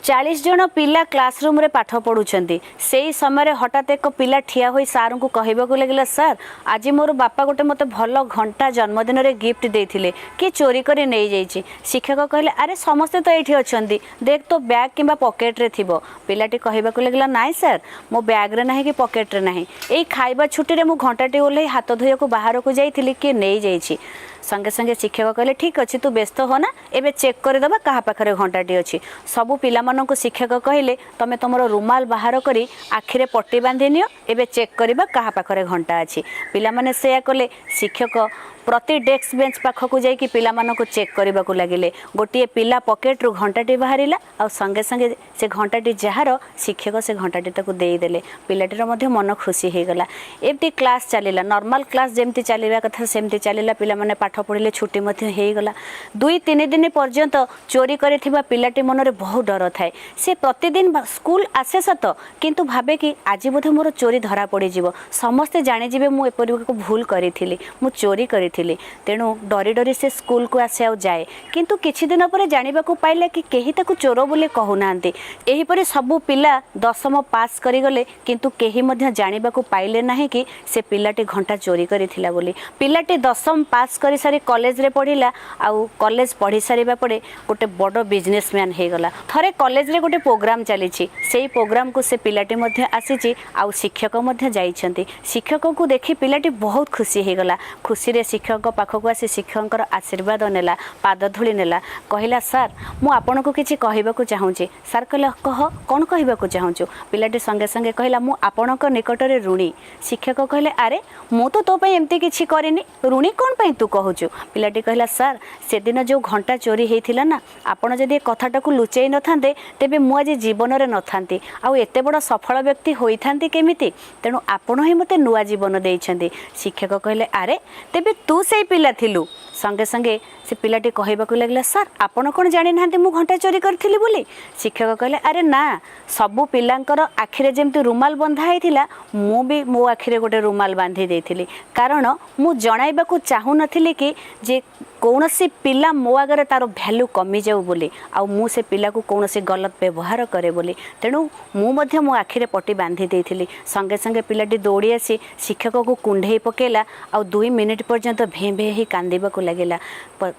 40 जन पिला क्लासरूम रे पाठ पढ़ुंट से समय हठात एक पिला ठिया हो सार को कहवाक लगे सार आज मोर बापा गोटे मत भल घंटा जन्मदिन रे गिफ्ट देते कि चोरी कर नहीं जाइए। शिक्षक कहले अरे समस्ते तो ये अच्छा देख तो बैग कि पकेट्रे थी। पिलाटी कहवाक लगे नाई सार मो बैग्रे ना कि पकेट्रे ना यही खाइबा छुट्टी में घंटाटी ओल्ल हाथ धोया को बाहर को जाइए किए नहीं जाइए। संगे संगे शिक्षक कहले ठीक अच्छे तू व्यस्त हो ना एबे चेक करदेबा कहा पाखरे घंटाटी अच्छी। सबू पिला मानक शिक्षक कहले तमे तुम रुमाल बाहर करी आखिरे पट्टी बांधि नियो एबे चेक करबा कहा पाखरे घंटा अच्छी। पिला माने सेया कले। शिक्षक प्रति डेस्क बेंच पाखक जाइए पिला मानक चेक करने को लगिले। गोटे पिला पकेट रू घंटाटी बाहरिला आ संगे संगे से घंटाटी जार शिक्षक से घंटाटी ताकू देदेले। पिलाटीर मध्य मन खुशी हो गला। एमती क्लास चलला नॉर्मल क्लास जमती चलवा कथा सेमती चलला। पिला माने पाठ पढ़ले छुट्टी हो गला। 2-3 दिन पर्यंत चोरी करिथिबा पिलाटी मन में बहुत डर थाए। से प्रतिदिन स्कूल आसे सत किंतु भावे कि आज बोधे मोर चोरी धरा पड़ जीव समस्ते जाणीजे मु एपरि भूल करी मु चोरी करी तेणु डरी डरी से स्कूल को आसे आ जाए किंतु किछि दिन पर जानिबा को पाइले कि केही ताकू चोर बोली कहूनांती। एही परि सबु पिला 10वीं पास करी गले किंतु केही मध्य जानिबा को पाइले नाही कि से पिलाटी घंटा चोरी करिथिला बोली। पिलाटी 10वीं पास करी सारी कॉलेज रे पढ़िला आउ कॉलेज पढ़ी सारिबा पड़े गोटे बड़ बिजनेसमैन हे गला। थरे कॉलेज रे गोटे प्रोग्राम चली सेही प्रोग्राम को से पिलाटी मध्य आसीची आउ शिक्षक मध्य जाइछंती। शिक्षक को देखि पिलाटी बहुत खुशी हे गला। खुशी रे शिक्षक पाखक आसी शिक्षक आशीर्वाद नेला पाद धूली नेला कहला सार मु आपन को किछि कहबाकू चाहूची। सार कहला कह कौन कहबाकू चाहूचु। पिलाटी संगे संगे कहला मु आपन को निकट रे ऋणी। शिक्षक कहले अरे मु तो तो पई एमती किछि करिनी ऋणी कोन पई तू कहूचु। पिलाटी कहला सार से दिन जो घंटा चोरी हेइथिला ना आपन जदि कथाटा को लुचेई न थांते तेबे मु आज जीवन रे न थांती आउ एते बड़ सफल व्यक्ति होई थांती केमिति तेणु आपन ही मते नुआ जीवन देइछंती। शिक्षक कहले अरे तेबे तू से पिला थिलु। संगे संगे से पिलाटी कहबाकू लगला सार आपन कोन जानि नांती मु घंटा चोरी करथिली बोली। शिक्षक कहले अरे ना सबु पिलांकर आखिरे जेमति रुमाल बंधा हेतिला मु भी मो आखिरे गोटे रुमाल बांधी देथिली कारण मु जणाइबाकू चाहू नथिली कि जे कौनसी पिला मो आगे तार भैल्यू कमी जाऊ बोली आउ मु से पिला को कौनसी गलत व्यवहार करे बोली तेणु मु मध्य मो आखिरे पट्टी बांधी देथिली। संगे संगे पिलाटी दौड़ी आसी शिक्षक को कुंढे पकेला आउ 2 मिनिट पर्यंत भे भे ही कांदिबा को लगेला।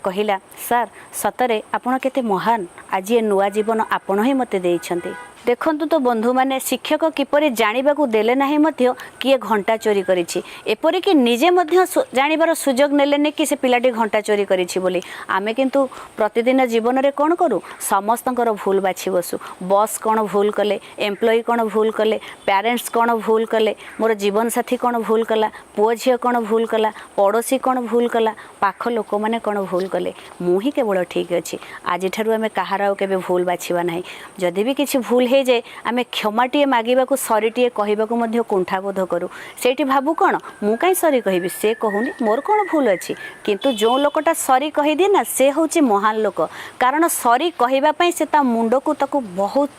कहिला सार सतरे आपण केते महान आज ये नुआ जीवन आपण ही मते देइछंती। देखंतु तो बंधु माने शिक्षक किपरि जानिबाकू देले नाही मध्य किए घंटा चोरी करिछि एपरि कि निजे मध्य जानिबार सुजोग नेलेने कि से पिलाटी घंटा चोरी करिछि बोली। आमे किंतु प्रतिदिन जीवन रे कोन करू समस्तंकर भूल बाछि बसु। बॉस कोन भूल कले एम्प्लॉय कोन भूल कले पेरेंट्स कोन भूल कले मोर जीवन साथी कोन भूल कला पुओ झियो कोन भूल कला पड़ोसी कोन भूल कला पाख लोक माने कोन भूल कले मु ही केवल ठीक अछि। आज ठारू आमे कहार आ केबे भूल बाछिबा नाही। जदि भी किछि भूल हे जे आमे क्षमाटीए मागिबाकू सरीटीए कहबाकू मध्य कुंठाबोध करू सेठी भाबू कौन मु कहीं सरी कहबी से कहूनी मोर कौन भूल अच्छी किंतु जो लोकटा सरी कहीदी ना से हूँ महान लोक कारण सरी कहवाई से ता मुंड को ताकू बहुत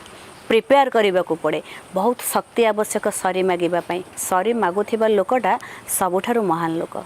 प्रिपेयर करने को पड़े बहुत शक्ति आवश्यक सरी मागिबा पई। सरी मागुथिबा लोकटा सबुठारु महान लोक।